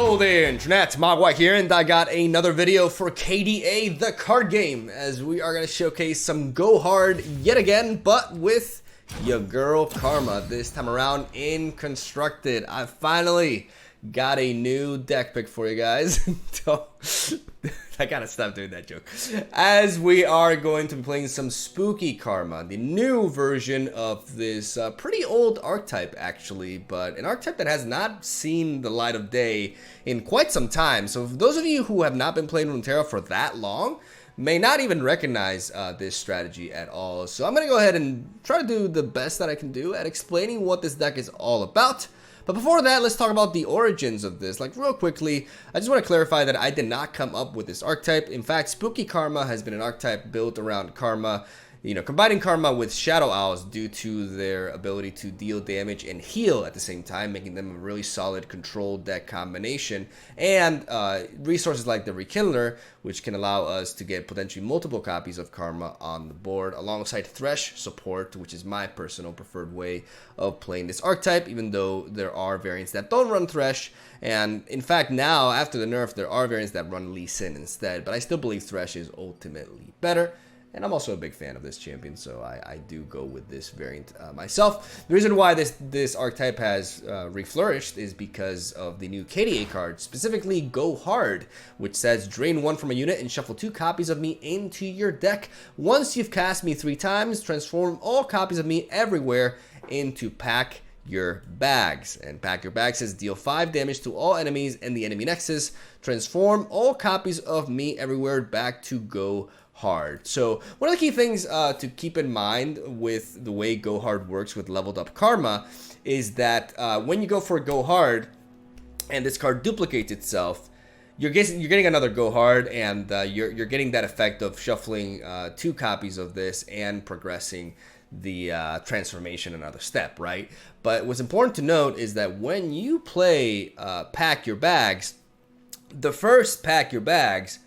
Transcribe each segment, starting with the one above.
Hello there, Internet. MegaMogwai here, and I got another video for KDA, the card game, as we are going to showcase some Go Hard yet again, but with your girl Karma this time around in Constructed. I finally got a new deck pick for you guys. I gotta stop doing that joke. As we are going to be playing some Spooky Karma, the new version of this pretty old archetype actually, but an archetype that has not seen the light of day in quite some time. So for those of you who have not been playing Runeterra for that long, may not even recognize this strategy at all. So I'm gonna go ahead and try to do the best that I can do at explaining what this deck is all about. But before that, let's talk about the origins of this. Like, real quickly, I just want to clarify that I did not come up with this archetype. In fact, Spooky Karma has been an archetype built around Karma, combining Karma with Shadow Owls due to their ability to deal damage and heal at the same time, making them a really solid control deck combination. And resources like the Rekindler, which can allow us to get potentially multiple copies of Karma on the board, alongside Thresh support, which is my personal preferred way of playing this archetype, even though there are variants that don't run Thresh. And in fact, now, after the nerf, there are variants that run Lee Sin instead. But I still believe Thresh is ultimately better. And I'm also a big fan of this champion, so I do go with this variant myself. The reason why this archetype has reflourished is because of the new KDA card, specifically Go Hard, which says drain 1 from a unit and shuffle 2 copies of me into your deck. Once you've cast me 3 times, transform all copies of me everywhere into Pack Your Bags. And Pack Your Bags says deal 5 damage to all enemies and the enemy nexus. Transform all copies of me everywhere back to Go Hard. So one of the key things to keep in mind with the way Go Hard works with leveled up Karma is that when you go for Go Hard and this card duplicates itself, you're getting another Go Hard, and you're getting that effect of shuffling 2 copies of this and progressing the transformation another step, right? But what's important to note is that when you play Pack Your Bags, the first Pack Your Bags,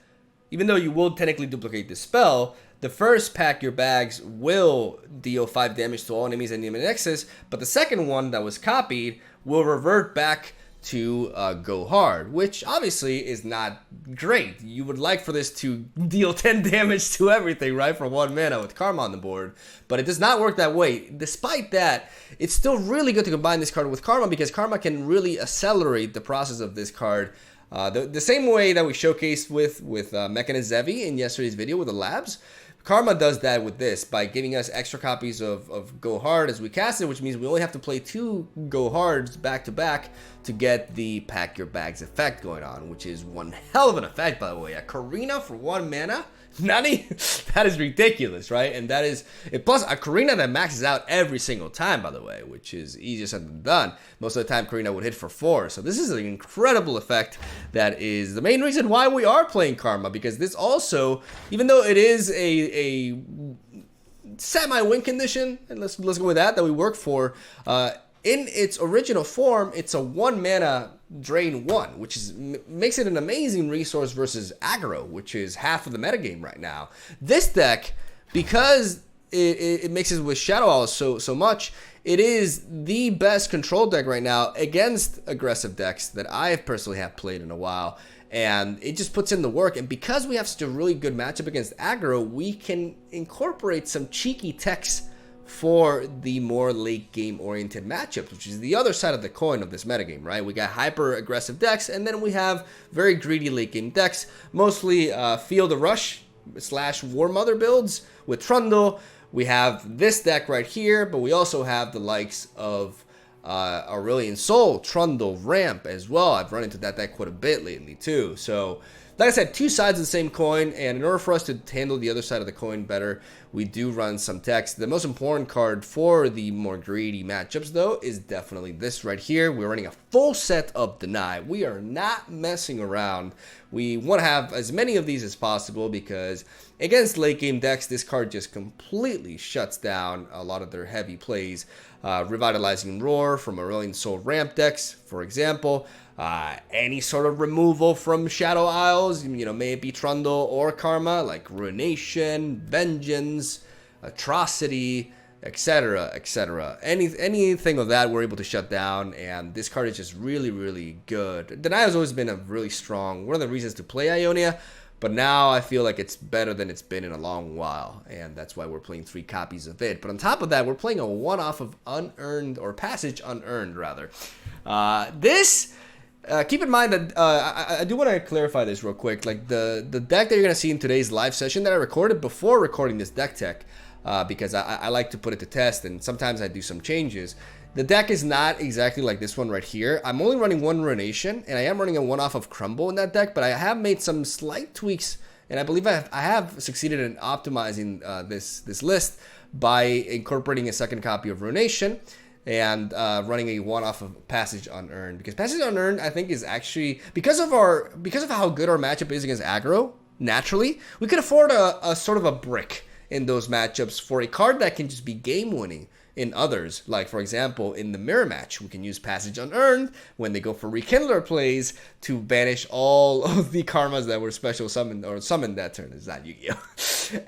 even though you will technically duplicate the spell, the first Pack Your Bags will deal 5 damage to all enemies and enemy nexus, but the second one that was copied will revert back to Go Hard, which obviously is not great. You would like for this to deal 10 damage to everything, right, for 1 mana with Karma on the board, but it does not work that way. Despite that, it's still really good to combine this card with Karma, because Karma can really accelerate the process of this card. The same way that we showcased with Mech and Zevi in yesterday's video with the labs, Karma does that with this by giving us extra copies of Go Hard as we cast it, which means we only have to play 2 Go Hards back to back to get the Pack Your Bags effect going on, which is one hell of an effect, by the way. A Karina for 1 mana? Nani? That is ridiculous, right? And that is, plus a Karina that maxes out every single time, by the way, which is easier said than done. Most of the time, Karina would hit for 4. So this is an incredible effect that is the main reason why we are playing Karma, because this also, even though it is a semi-win condition, and let's go with that we work for, in its original form, it's a 1 mana drain 1, which makes it an amazing resource versus Aggro, which is half of the metagame right now. This deck, because it mixes with Shadow Owls so much, it is the best control deck right now against aggressive decks that I personally have played in a while. And it just puts in the work. And because we have such a really good matchup against Aggro, we can incorporate some cheeky techs for the more late game oriented matchups, which is the other side of the coin of this metagame, right? We got hyper aggressive decks, and then we have very greedy late game decks, mostly Field of Rush / War Mother builds with Trundle. We have this deck right here, but we also have the likes of Aurelion Sol, Trundle, Ramp as well. I've run into that deck quite a bit lately too. So like I said, 2 sides of the same coin, and in order for us to handle the other side of the coin better, we do run some text. The most important card for the more greedy matchups, though, is definitely this right here. We're running a full set of Deny. We are not messing around. We want to have as many of these as possible, because against late game decks, this card just completely shuts down a lot of their heavy plays. Revitalizing Roar from Aurelion Sol Ramp decks, for example. Any sort of removal from Shadow Isles, may it be Trundle or Karma, like Ruination, Vengeance, Atrocity, etc., etc. Anything of that we're able to shut down, and this card is just really, really good. Deny has always been a really strong, one of the reasons to play Ionia, but now I feel like it's better than it's been in a long while, and that's why we're playing 3 copies of it. But on top of that, we're playing a one-off of Unearned, or Passage Unearned, rather. Keep in mind that I do want to clarify this real quick. Like the deck that you're going to see in today's live session that I recorded before recording this deck tech, because I like to put it to test, and sometimes I do some changes. The deck is not exactly like this one right here. I'm only running 1 Runation, and I am running a one-off of Crumble in that deck, but I have made some slight tweaks, and I believe I have succeeded in optimizing this list by incorporating a second copy of Runation and running a one-off of Passage Unearned. Because Passage Unearned, I think, is actually, because of how good our matchup is against Aggro, naturally, we could afford a sort of a brick in those matchups for a card that can just be game-winning in others. Like, for example, in the mirror match, we can use Passage Unearned when they go for Rekindler plays to banish all of the karmas that were special summoned or summoned that turn. It's not Yu-Gi-Oh!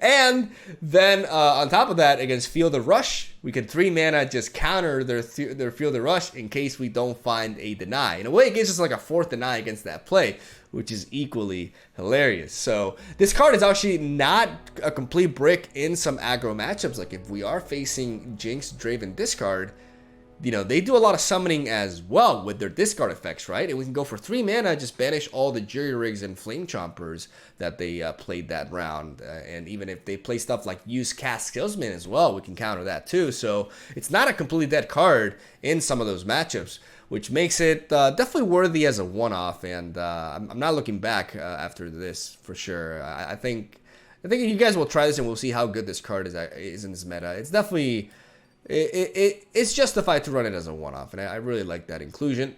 And then on top of that, against Feel the Rush, we can 3 mana just counter their Feel the Rush in case we don't find a deny. In a way, it gives us like a 4th deny against that play, which is equally hilarious. So this card is actually not a complete brick in some aggro matchups. Like if we are facing Jinx, Draven discard, you know, they do a lot of summoning as well with their discard effects, right? And we can go for 3 mana, just banish all the Jury Rigs and Flame Chompers that they played that round. And even if they play stuff like use Cast Skillsman as well, we can counter that too. So it's not a completely dead card in some of those matchups, which makes it definitely worthy as a one-off. And I'm not looking back after this for sure. I think you guys will try this and we'll see how good this card is in this meta. It's definitely it's justified to run it as a one-off, and I really like that inclusion.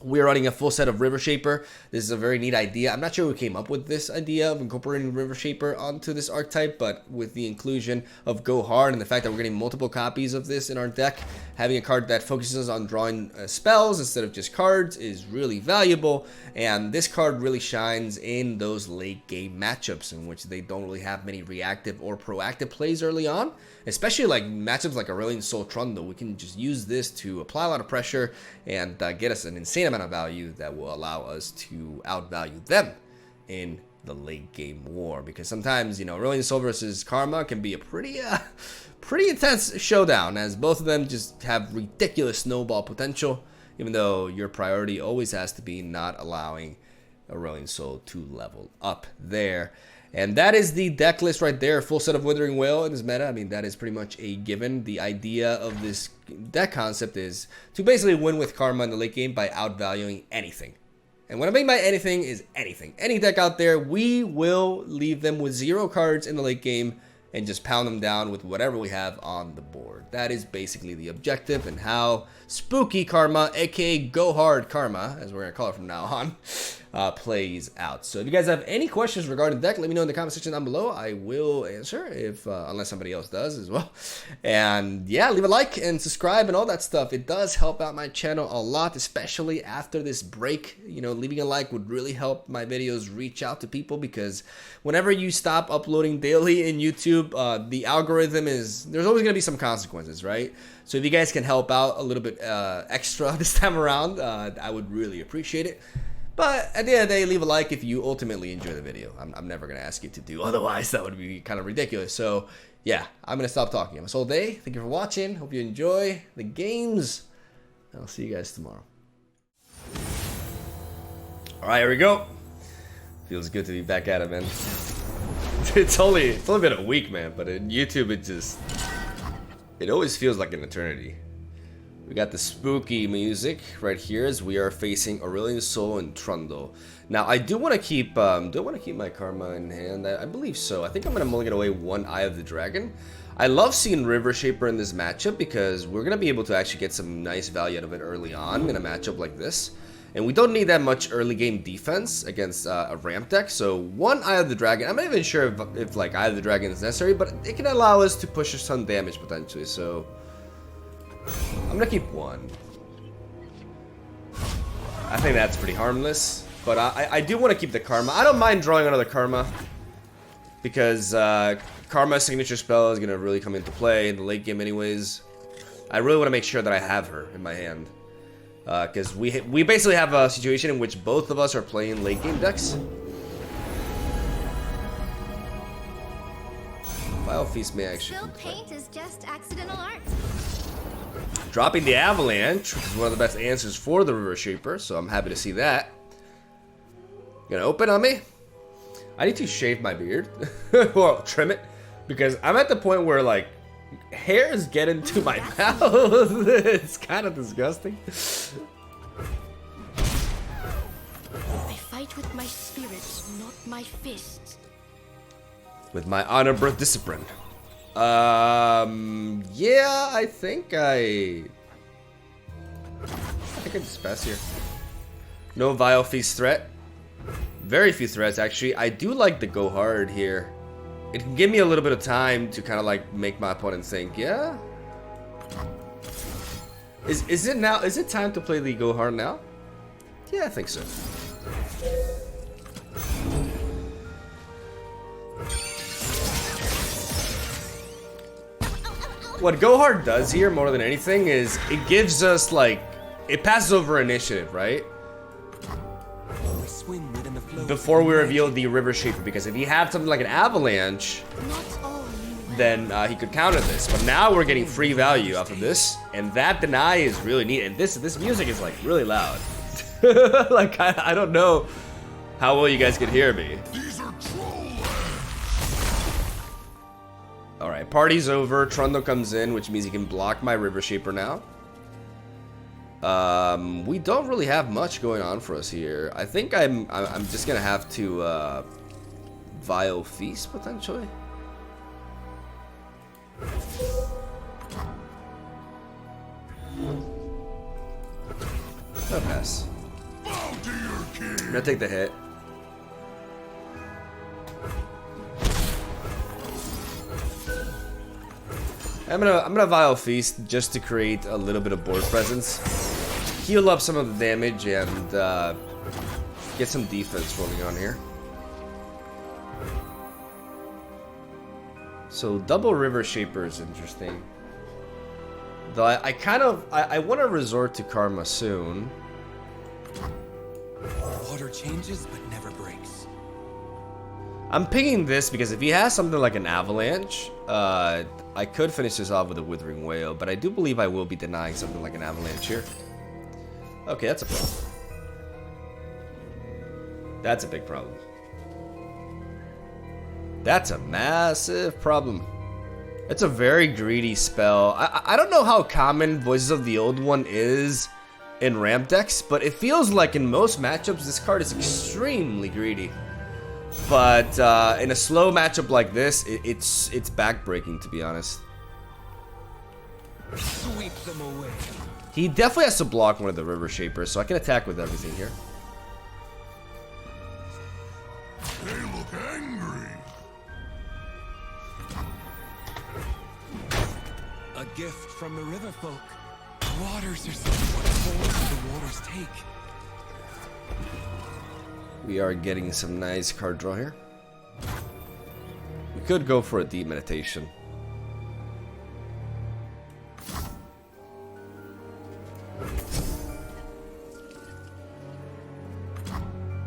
We're running a full set of River Shaper. This is a very neat idea. I'm not sure who came up with this idea of incorporating River Shaper onto this archetype, but with the inclusion of Go Hard and the fact that we're getting multiple copies of this in our deck, having a card that focuses on drawing spells instead of just cards is really valuable. And this card really shines in those late game matchups in which they don't really have many reactive or proactive plays early on, especially like matchups like Aurelion Sol Trundle. We can just use this to apply a lot of pressure and get us an insane amount of value that will allow us to outvalue them in the late game war. Because sometimes, you know, Aurelion Sol versus Karma can be a pretty intense showdown, as both of them just have ridiculous snowball potential, even though your priority always has to be not allowing Aurelion Sol to level up there. And that is the deck list right there. Full set of Withering Wail in this meta. I mean, that is pretty much a given. The idea of this deck concept is to basically win with Karma in the late game by outvaluing anything. And what I mean by anything is anything. Any deck out there, we will leave them with 0 cards in the late game and just pound them down with whatever we have on the board. That is basically the objective, and how spooky Karma, aka Go Hard Karma, as we're going to call it from now on, plays out. So if you guys have any questions regarding the deck, let me know in the comment section down below. I will answer, if unless somebody else does as well. And yeah, leave a like and subscribe and all that stuff. It does help out my channel a lot, especially after this break. You know, leaving a like would really help my videos reach out to people, because whenever you stop uploading daily in YouTube, the algorithm there's always going to be some consequences, right? So if you guys can help out a little bit extra this time around, I would really appreciate it. But at the end of the day, leave a like if you ultimately enjoy the video. I'm never going to ask you to do otherwise. That would be kind of ridiculous. So yeah, I'm going to stop talking. I'm Sol Day. Thank you for watching. Hope you enjoy the games. I'll see you guys tomorrow. All right, here we go. Feels good to be back at it, man. It's only been a week, man. But in YouTube, it always feels like an eternity. We got the spooky music right here as we are facing Aurelion Sol and Trundle. Now, I do want to keep my Karma in hand. I believe so. I think I'm going to mulligan away 1 Eye of the Dragon. I love seeing River Shaper in this matchup because we're going to be able to actually get some nice value out of it early on in a matchup like this. And we don't need that much early game defense against a ramp deck. So 1 Eye of the Dragon, I'm not even sure if like Eye of the Dragon is necessary, but it can allow us to push some damage potentially. So I'm gonna keep 1. I think that's pretty harmless, but I do want to keep the Karma. I don't mind drawing another Karma because Karma's signature spell is gonna really come into play in the late game anyways. I really want to make sure that I have her in my hand. Because we basically have a situation in which both of us are playing late game decks. Vile Feast may actually paint is just accidental art. Dropping the Avalanche, which is one of the best answers for the River Shaper, so I'm happy to see that. Gonna open on me? I need to shave my beard. Or trim it. Because I'm at the point where, like, hairs get into my mouth. It's kind of disgusting. I fight with my spirit, not my fists. With my honor birth discipline. Yeah, I think I can just pass here. No Vile Feast threat. Very few threats, actually. I do like the go hard here. It can give me a little bit of time to kind of like make my opponent think, yeah? Is it now? Is it time to play the go hard now? Yeah, I think so. What Go Hard does here more than anything is it gives us like, it passes over initiative, right? Before we reveal the River Shaper, because if you have something like an Avalanche, then he could counter this. But now we're getting free value off of this, and that deny is really neat. And this music is like really loud. Like I don't know how well you guys can hear me. Alright, party's over. Trundle comes in, which means he can block my River Shaper now. We don't really have much going on for us here. I think I'm just gonna have to Vile Feast potentially. No pass. I'm gonna take the hit. I'm gonna Vile Feast just to create a little bit of board presence, heal up some of the damage, and get some defense rolling on here. So double River Shaper is interesting. Though I want to resort to Karma soon. Water changes but never breaks. I'm picking this because if he has something like an Avalanche, I could finish this off with a Withering Whale, but I do believe I will be denying something like an Avalanche here. Okay, that's a problem. That's a big problem. That's a massive problem. It's a very greedy spell. I don't know how common Voices of the Old One is in ramp decks, but it feels like in most matchups this card is extremely greedy. But in a slow matchup like this, it's backbreaking, to be honest. Sweep them away. He definitely has to block one of the River Shapers, so I can attack with everything here. They look angry. A gift from the river folk. Waters are what form the waters take. We are getting some nice card draw here. We could go for a Deep Meditation.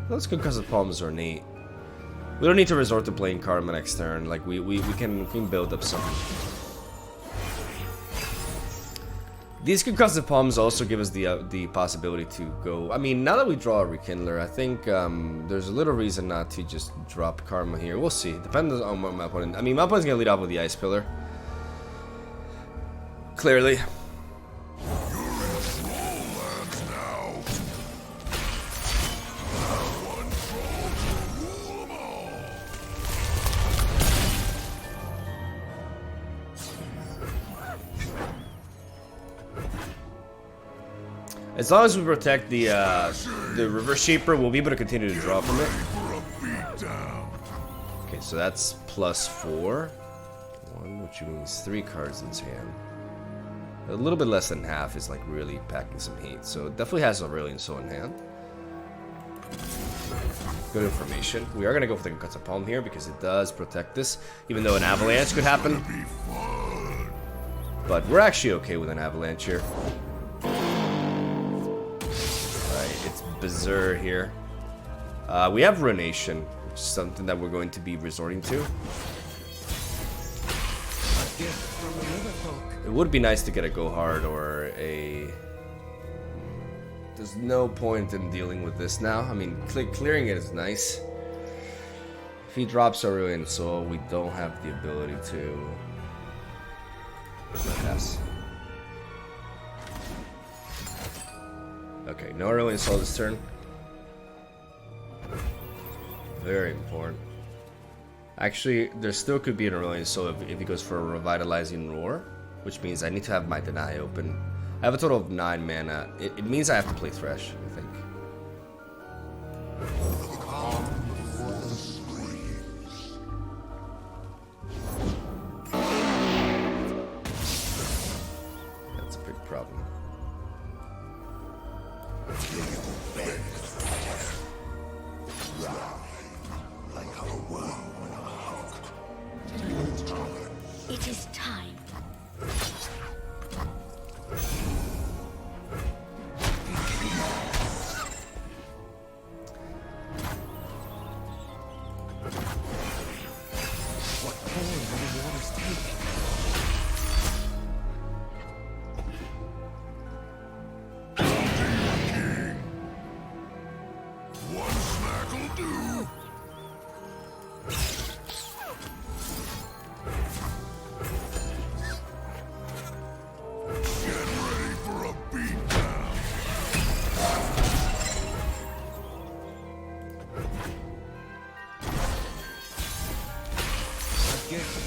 Those Concussive Palms are neat. We don't need to resort to playing Karma next turn. Like we can build up some. These Concussive Palms also give us the possibility to go. I mean, now that we draw a Rekindler, I think there's a little reason not to just drop Karma here. We'll see. Depends on what my opponent. I mean, my opponent's gonna lead off with the Ice Pillar. Clearly. As long as we protect the River Shaper, we'll be able to continue to draw from it. Okay, so that's +4. 1, which means 3 cards in his hand. A little bit less than half is like really packing some heat. So it definitely has Aurelion Sol in hand. Good information. We are gonna go for the Concussive Palm here because it does protect this, even though an avalanche could happen. But we're actually okay with an avalanche here. Alright, it's Berserk here. We have Ruination, which is something that we're going to be resorting to. It would be nice to get a Go Hard or a... There's no point in dealing with this now. I mean, clearing it is nice. If he drops Aurelion Sol, we don't have the ability to pass. Okay, no Aurelion Sol this turn. Very important. Actually, there still could be an Aurelion Sol if he goes for a Revitalizing Roar, which means I need to have my Deny open. I have a total of 9 mana. It means I have to play Thresh, I think. That's a big problem. It is time.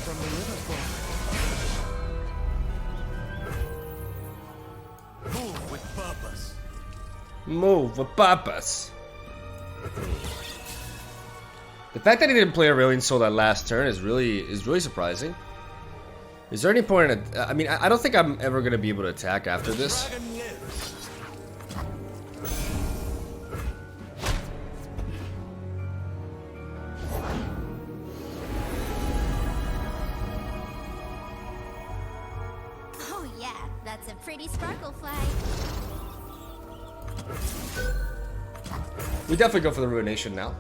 From the river folk. Move with purpose. Move with purpose. The fact that he didn't play Aurelion Sol that last turn is really surprising. Is there any point in it? I mean, I don't think I'm ever gonna be able to attack after this. Dragon lives. Oh yeah, that's a pretty sparkle flag. We definitely go for the Ruination now.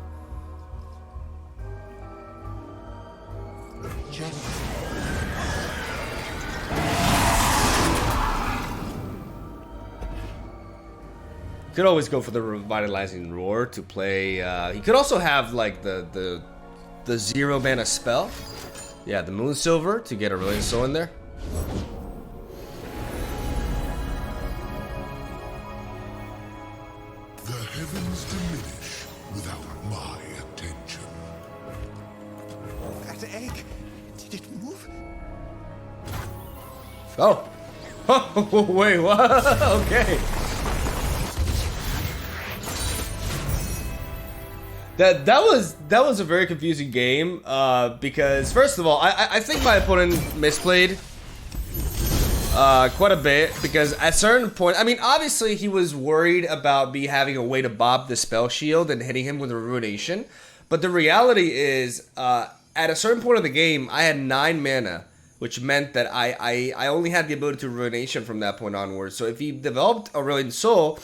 Could always go for the Revitalizing Roar to play. He could also have like the 0 mana spell. Yeah, the Moon Silver to get Aurelion Sol in there. The heavens diminish without my attention. That egg, did it move? Oh. Oh, wait, what? Okay. That was a very confusing game because first of all, I think my opponent misplayed quite a bit because at a certain point, I mean, obviously he was worried about me having a way to bob the spell shield and hitting him with a Ruination, but the reality is at a certain point of the game, I had 9 mana, which meant that I only had the ability to Ruination from that point onwards. So if he developed Aurelion Sol,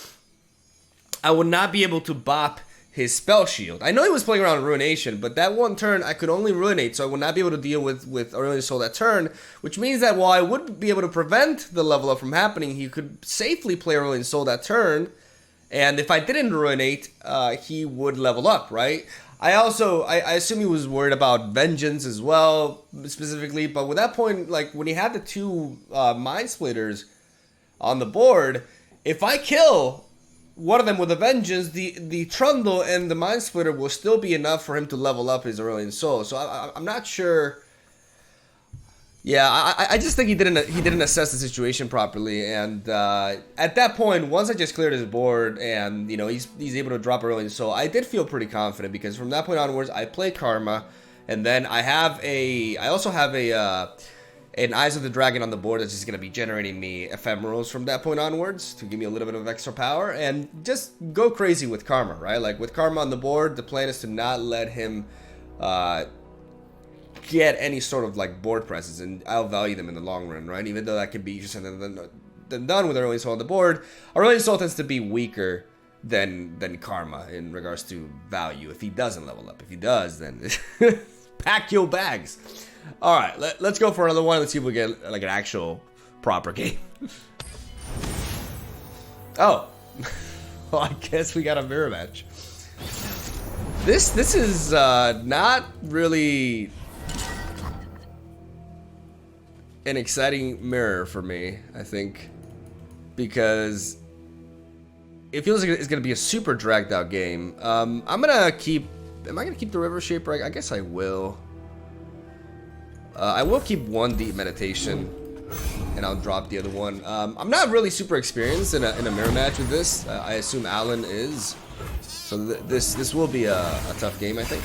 I would not be able to bop his spell shield. I know he was playing around Ruination, but that one turn I could only Ruinate, so I would not be able to deal with Aurelion Sol that turn, which means that while I would be able to prevent the level up from happening, he could safely play Aurelion Sol that turn, and if I didn't Ruinate, he would level up, right? I assume he was worried about Vengeance as well, specifically, but with that point, like, when he had the 2 Mind Splitters on the board, if I kill one of them with a Vengeance, the Trundle and the Mind Splitter will still be enough for him to level up his Aurelion Sol. So I'm not sure. Yeah, I just think he didn't assess the situation properly, and at that point, once I just cleared his board and you know he's able to drop Aurelion Sol, I did feel pretty confident because from that point onwards, I play Karma, and then I also have a an Eyes of the Dragon on the board that's just going to be generating me ephemerals from that point onwards to give me a little bit of extra power and just go crazy with Karma, right? Like with Karma on the board, the plan is to not let him get any sort of like board presence, and I'll value them in the long run, right? Even though that could be easier said than done with Aurelion Sol on the board. Aurelion Sol tends to be weaker than Karma in regards to value if he doesn't level up. If he does, then pack your bags. All right, let's go for another one. Let's see if we get like an actual proper game. Oh, well, I guess we got a mirror match. This is not really an exciting mirror for me, I think, because it feels like it's gonna be a super dragged out game. I'm gonna keep. Am I gonna keep the river shaper? I guess I will. I will keep one deep meditation, and I'll drop the other one. I'm not really super experienced in a mirror match with this. I assume Alan is, so this will be a tough game, I think.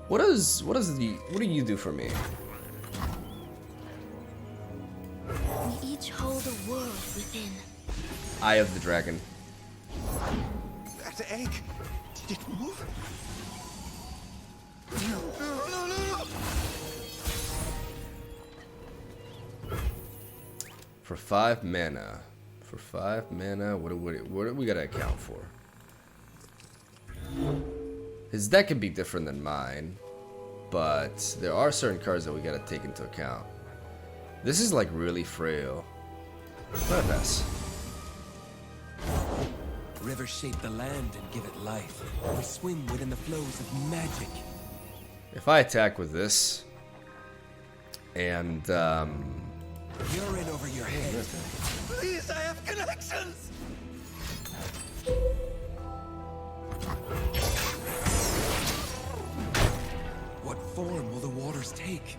What do you do for me? We each hold a world within. Eye of the Dragon. That egg, did it move? No. For 5 mana. For 5 mana, what do we gotta account for? His deck can be different than mine, but there are certain cards that we gotta take into account. This is like really frail. What a mess. Rivers shape the land and give it life. We swim within the flows of magic. If I attack with this, and You're in over your head. Please, I have connections. What form will the waters take?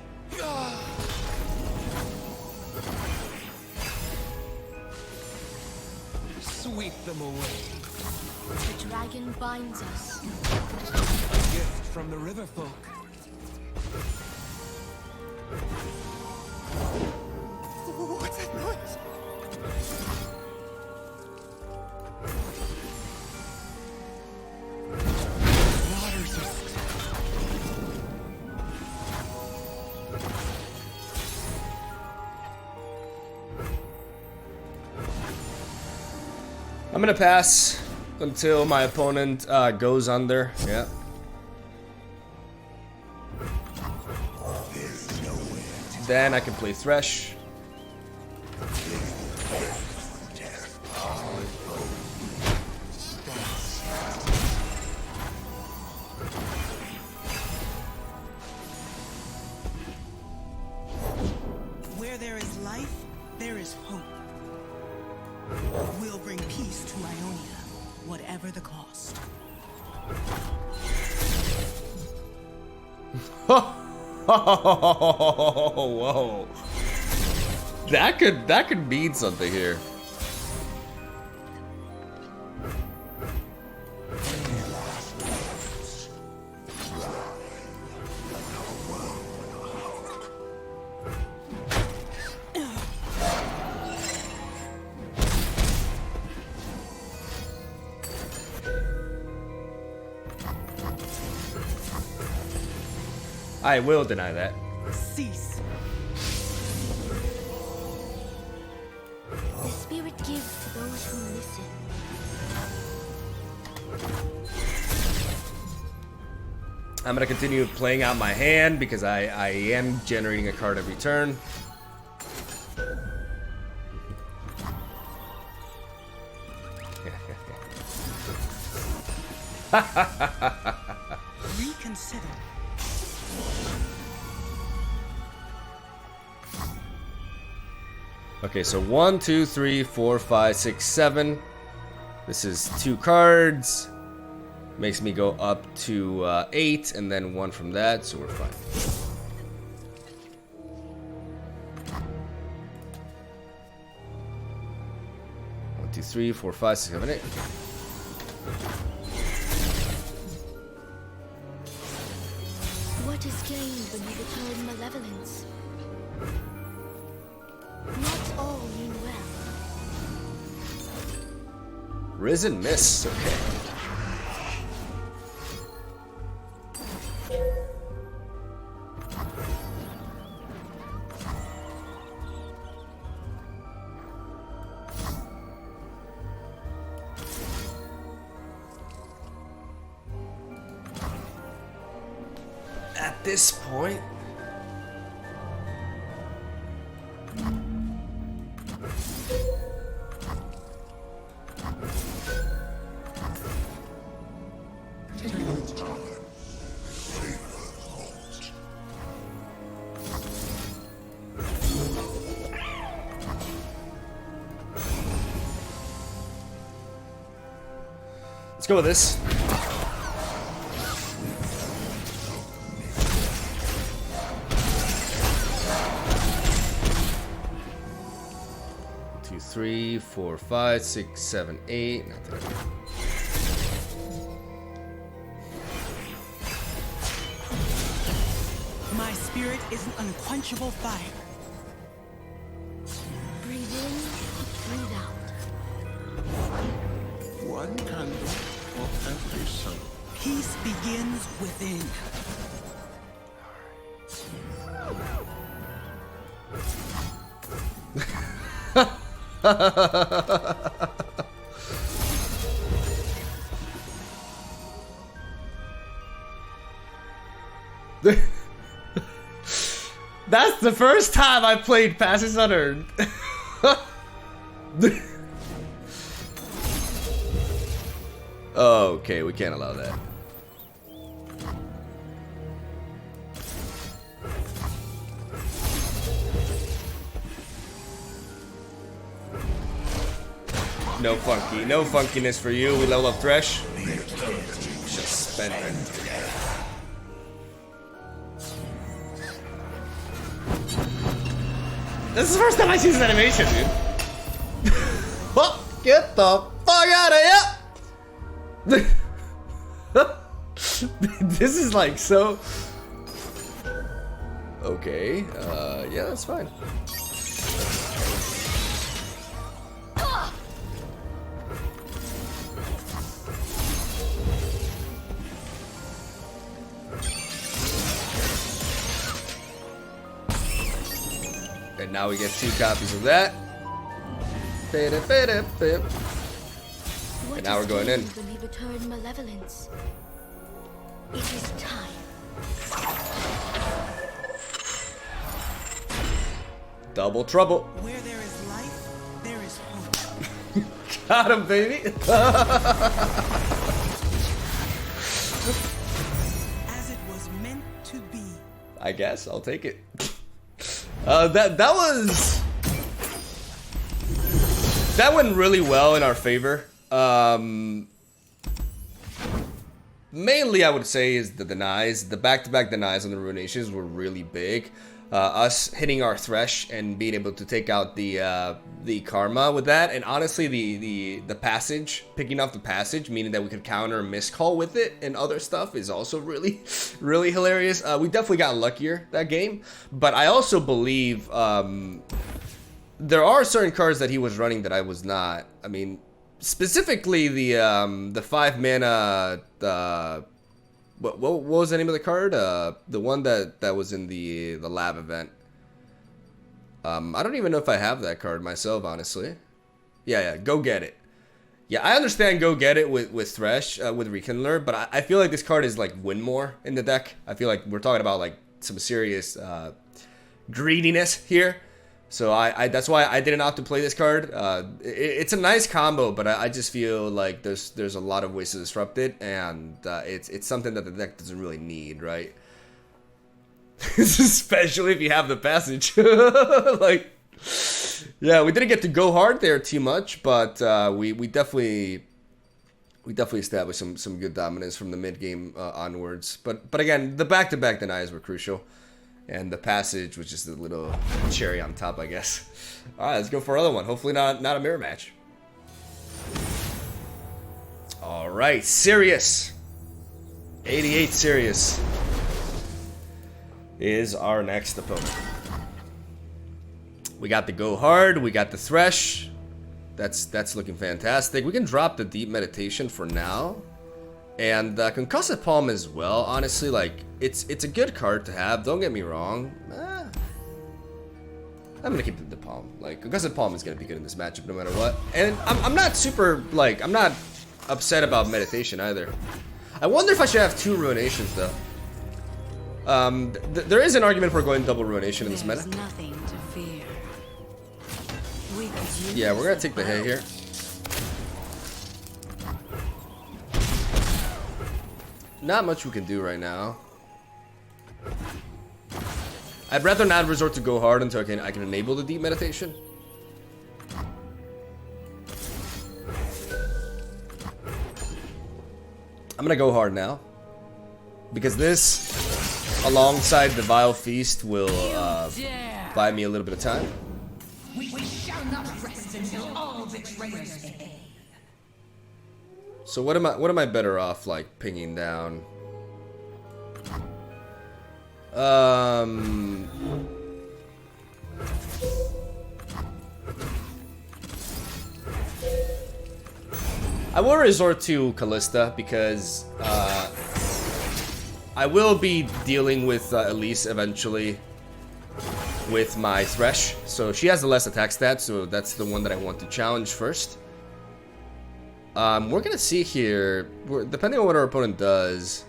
Sweep them away. The dragon binds us. A gift from the river folk. What's that noise? Waters are I'm gonna pass until my opponent goes under. Yeah. Then I can play Thresh. Where there is life, there is hope. We'll bring peace to Ionia, whatever the cost. Whoa. That could mean something here. I will deny that. Cease. The spirit gives to those who listen. I'm gonna continue playing out my hand because I am generating a card every turn. Reconsider. Okay, so 1, 2, 3, 4, 5, 6, 7. This is 2 cards. Makes me go up to 8, and then 1 from that, so we're fine. One, 2, 3, 4, 5, 6, 7, 8. What is slain beneath eternal malevolence. Not all mean well. Risen Mists, okay. At this point, let's go with this. Two, 3, 4, 5, 6, 7, 8. My spirit is an unquenchable fire. Breathe in, breathe out. One candle for every soul. Peace begins within. That's the first time I played Passes Unearned. Okay, we can't allow that. No funky, no funkiness for you. We level up Thresh. Just spend it. This is the first time I see this animation, dude. Oh, get the fuck out of here! This is like so. Okay, yeah, that's fine. And now we get 2 copies of that. And now we're going in. Beneath eternal malevolence. It is time. Double trouble. Where there is life, there is hope. Got him, baby. As it was meant to be. I guess I'll take it. That went really well in our favor. Mainly, I would say, is the denies. The back-to-back denies on the Runations were really big. Us hitting our Thresh and being able to take out the Karma with that, and honestly, the passage, picking off the passage, meaning that we could counter a miscall with it and other stuff, is also really, really hilarious. We definitely got luckier that game, but I also believe there are certain cards that he was running that I was not. I mean, specifically the 5 mana. What was the name of the card? The one that was in the lab event. I don't even know if I have that card myself, honestly. Yeah, go get it. Yeah, I understand go get it with Thresh, with Rekindler, but I feel like this card is like win more in the deck. I feel like we're talking about like some serious greediness here. So that's why I didn't opt to play this card. It's a nice combo, but I just feel like there's a lot of ways to disrupt it, and it's something that the deck doesn't really need, right? Especially if you have the passage. Like, yeah, we didn't get to go hard there too much, but we definitely established some good dominance from the mid game onwards. But again, the back-to-back denies were crucial. And the passage was just a little cherry on top, I guess. All right, let's go for another one. Hopefully not a mirror match. All right, Sirius. 88 Sirius. is our next opponent. We got the Go Hard, we got the Thresh. That's looking fantastic. We can drop the Deep Meditation for now. And Concussive Palm as well. Honestly, like, it's a good card to have, don't get me wrong. I'm gonna keep the Palm. Like, Concussive Palm is gonna be good in this matchup no matter what. And I'm not super, like, I'm not upset about Meditation either. I wonder if I should have 2 Ruinations though. There is an argument for going double Ruination in this meta. Nothing to fear. Yeah, we're gonna take the hay here. Not much we can do right now. I'd rather not resort to Go Hard until I can enable the Deep Meditation. I'm gonna Go Hard now, because this, alongside the Vile Feast, will buy me a little bit of time. We shall not rest until all betrayers pay. So what am I better off, like, pinging down? I will resort to Callista because I will be dealing with Elise eventually with my Thresh. So she has the less attack stats, so that's the one that I want to challenge first. We're gonna see here, depending on what our opponent does.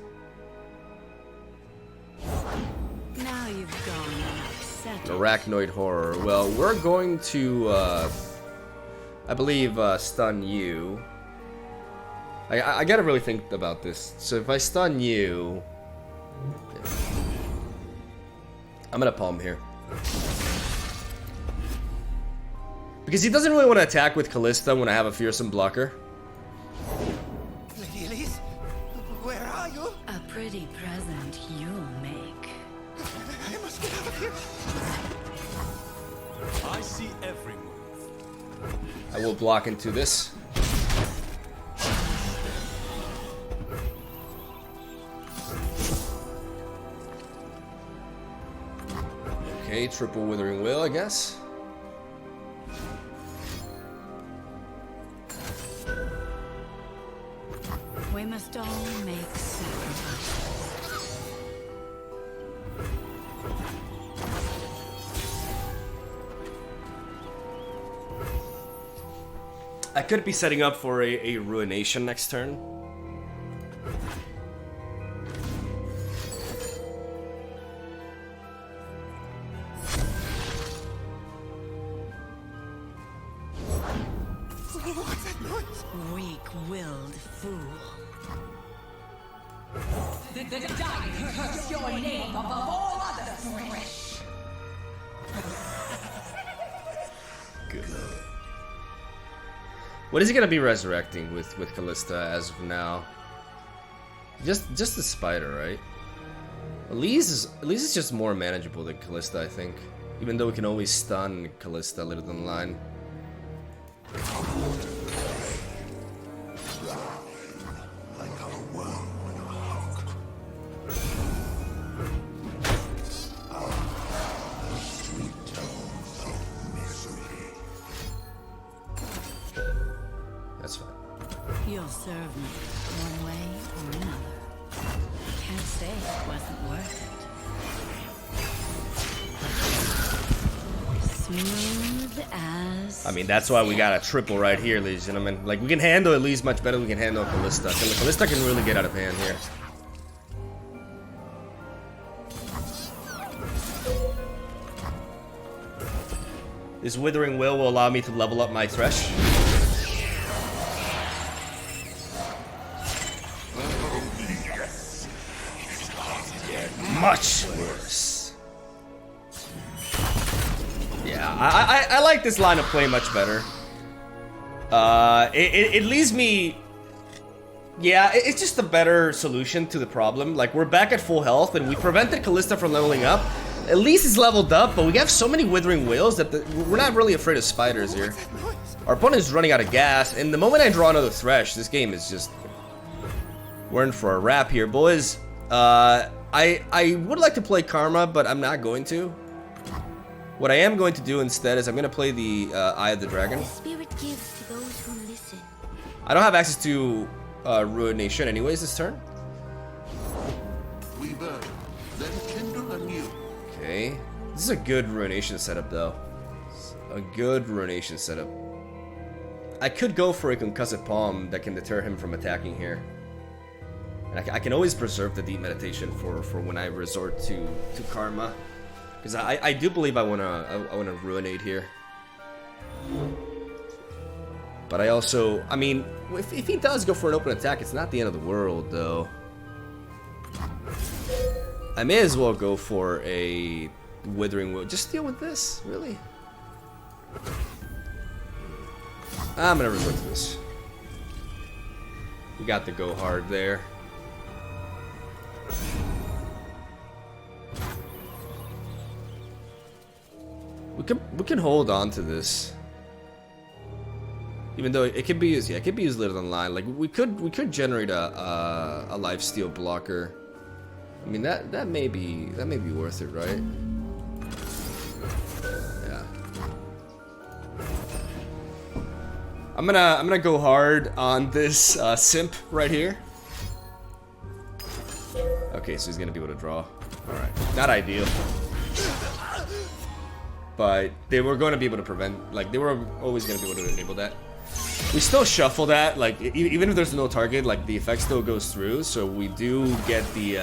Now you've gone settled. Arachnoid Horror. Well, we're going to, I believe, stun you. I gotta really think about this. So if I stun you, I'm gonna palm here. Because he doesn't really want to attack with Callista when I have a fearsome blocker. Lady Elise, where are you? A pretty present you'll make. I must get out of here. I see every move. I will block into this. Okay, triple Withering Will, I guess. We must all make sacrifices. I could be setting up for a Ruination next turn. What's that noise? Weak-willed fool. The dying hurts your name above all others, Thresh. Good. What is he gonna be resurrecting with Callista as of now? Just the spider, right? Elise is just more manageable than Callista, I think. Even though we can always stun Callista later down the line. That's fine. You'll serve me one way or another. Can't say it wasn't worth it. Smooth as... I mean, that's why we got a triple right here, ladies and gentlemen. Like, we can handle Elise much better than we can handle Callista. Callista can really get out of hand here. This Withering Will allow me to level up my Thresh. Much worse. Yeah, I like this line of play much better. It leaves me... Yeah, it's just a better solution to the problem. Like, we're back at full health, and we prevented Callista from leveling up. At least it's leveled up, but we have so many Withering Wills that we're not really afraid of spiders here. Our opponent is running out of gas, and the moment I draw another Thresh, this game is just... We're in for a wrap here, boys. I would like to play Karma, but I'm not going to. What I am going to do instead is I'm going to play the Eye of the Dragon. The spirit gives to those who listen. I don't have access to Ruination anyways this turn. We burn, then kindle anew. Okay. This is a good Ruination setup, though. A good Ruination setup. I could go for a Concussive Palm that can deter him from attacking here. And I can always preserve the Deep Meditation for when I resort to Karma. Because I do believe I wanna Ruinate here. But I also, I mean, if he does go for an open attack, it's not the end of the world, though. I may as well go for a Withering Will. Just deal with this, really? I'm gonna resort to this. We got the go hard there. We can hold on to this. Even though it can be used, yeah, it can be used later online. Like we could generate a lifesteal blocker. I mean that may be worth it, right? Yeah. I'm gonna go hard on this simp right here. Okay, so he's gonna be able to draw. All right, not ideal. But they were going to be able to prevent, like, they were always going to be able to enable that. We still shuffle that, like, even if there's no target, like, the effect still goes through, so we do get the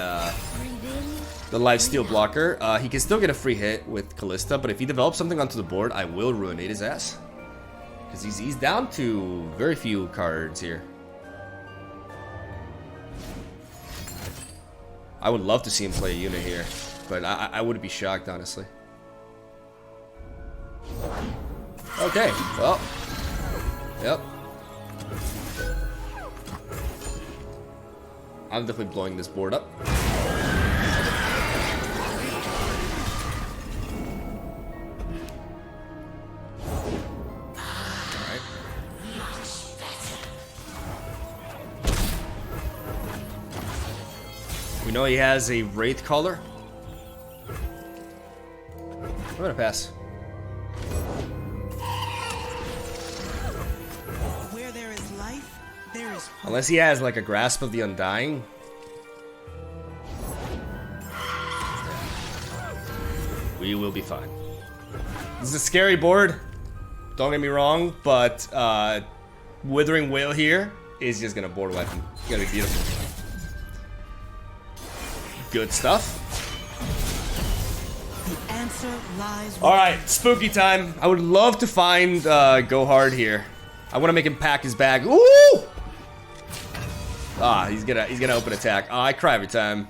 lifesteal blocker. He can still get a free hit with Callista, but if he develops something onto the board, I will Ruinate his ass. Because he's down to very few cards here. I would love to see him play a unit here, but I wouldn't be shocked, honestly. Okay, well, yep. I'm definitely blowing this board up. Alright. We know he has a Wraith Caller. I'm gonna pass. Unless he has like a Grasp of the Undying. We will be fine. This is a scary board. Don't get me wrong, but Withering Wail here is just gonna board wipe him. It's gonna be beautiful. Good stuff. The answer lies. Alright, spooky time. I would love to find Go Hard here. I want to make him pack his bag. Ooh! Ah, he's gonna open attack. Oh, I cry every time.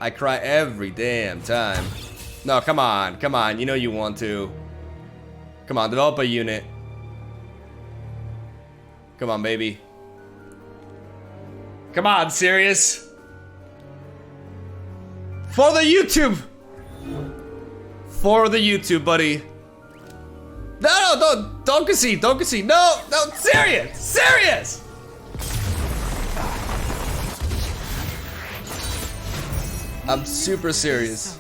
I cry every damn time. No, come on. You know you want to. Come on, develop a unit. Come on, baby. Come on, serious. For the YouTube. For the YouTube, buddy. No, don't concede, No, serious. I'm super serious.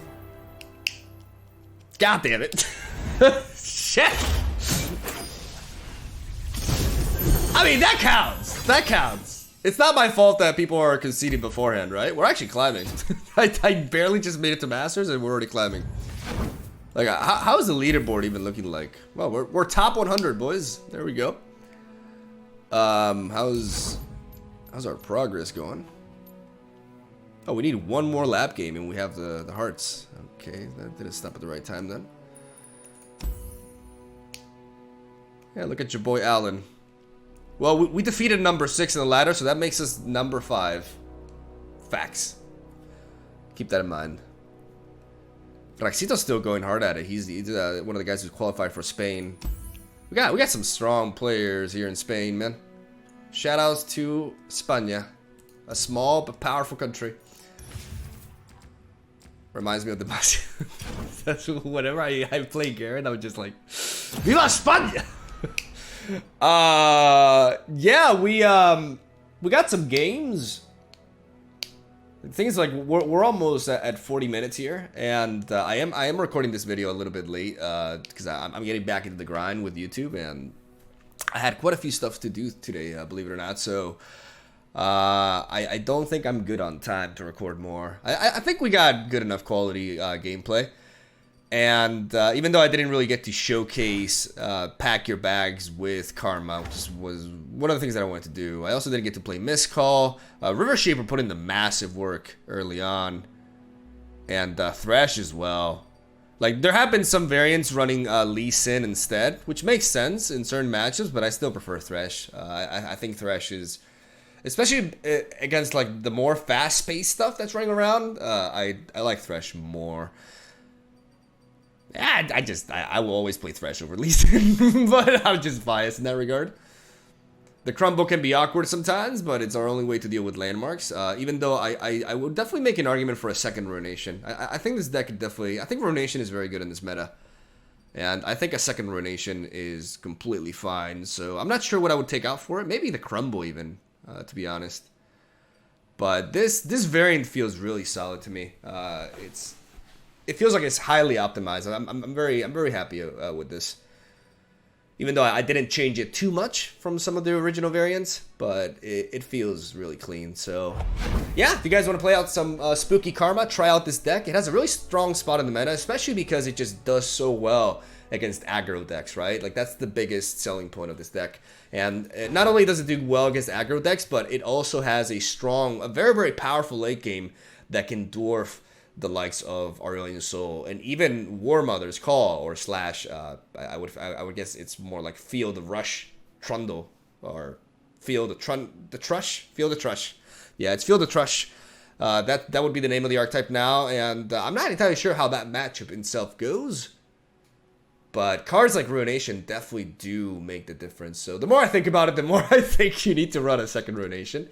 God damn it. Shit. I mean, that counts. It's not my fault that people are conceding beforehand, right? We're actually climbing. I barely just made it to Masters and we're already climbing. Like, how is the leaderboard even looking like? Well, we're top 100, boys. There we go. How's our progress going? Oh, we need one more lap game and we have the hearts. Okay, that didn't stop at the right time then. Yeah, look at your boy Alan. Well, we defeated number 6 in the ladder, so that makes us number 5. Facts. Keep that in mind. Raxito's still going hard at it. He's one of the guys who's qualified for Spain. We got some strong players here in Spain, man. Shoutouts to España, a small but powerful country. Reminds me of the That's whenever I play Garen, I'm just like, Viva España! Yeah, we got some games. The thing is, like, we're almost at 40 minutes here, and I am recording this video a little bit late because I'm getting back into the grind with YouTube, and I had quite a few stuff to do today, believe it or not. So I don't think I'm good on time to record more. I think we got good enough quality gameplay. And even though I didn't really get to showcase Pack Your Bags with Karma, which was one of the things that I wanted to do, I also didn't get to play Mist Call. River Shaper put in the massive work early on. And Thresh as well. Like, there have been some variants running Lee Sin instead, which makes sense in certain matchups, but I still prefer Thresh. I think Thresh is, especially against like the more fast-paced stuff that's running around, I like Thresh more. Yeah, I will always play Thresh over Lee Sin, but I'm just biased in that regard. The Crumble can be awkward sometimes, but it's our only way to deal with landmarks. Even though I would definitely make an argument for a second Ruination. I think this deck could definitely... I think Ruination is very good in this meta. And I think a second Ruination is completely fine. So I'm not sure what I would take out for it. Maybe the Crumble even, to be honest. But this variant feels really solid to me. It feels like it's highly optimized. I'm very happy with this. Even though I didn't change it too much from some of the original variants, but it feels really clean. So yeah, if you guys want to play out some spooky Karma, try out this deck. It has a really strong spot in the meta, especially because it just does so well against aggro decks, right? Like, that's the biggest selling point of this deck. And not only does it do well against aggro decks, but it also has a very powerful late game that can dwarf the likes of Aurelion Sol and even War Mother's Call or slash I would guess it's more like Field of Rush Trundle or Field of Trush. Yeah, it's Field of Trush. That would be the name of the archetype now, and I'm not entirely sure how that matchup itself goes. But cards like Ruination definitely do make the difference. So the more I think about it, the more I think you need to run a second Ruination.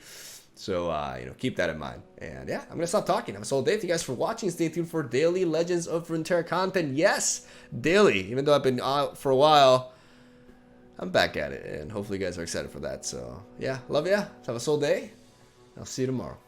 So, keep that in mind. And yeah, I'm going to stop talking. I'm Sol. Thank you guys for watching. Stay tuned for daily Legends of Runeterra content. Yes, daily. Even though I've been out for a while, I'm back at it. And hopefully you guys are excited for that. So, yeah, love ya. Have a Sol day. I'll see you tomorrow.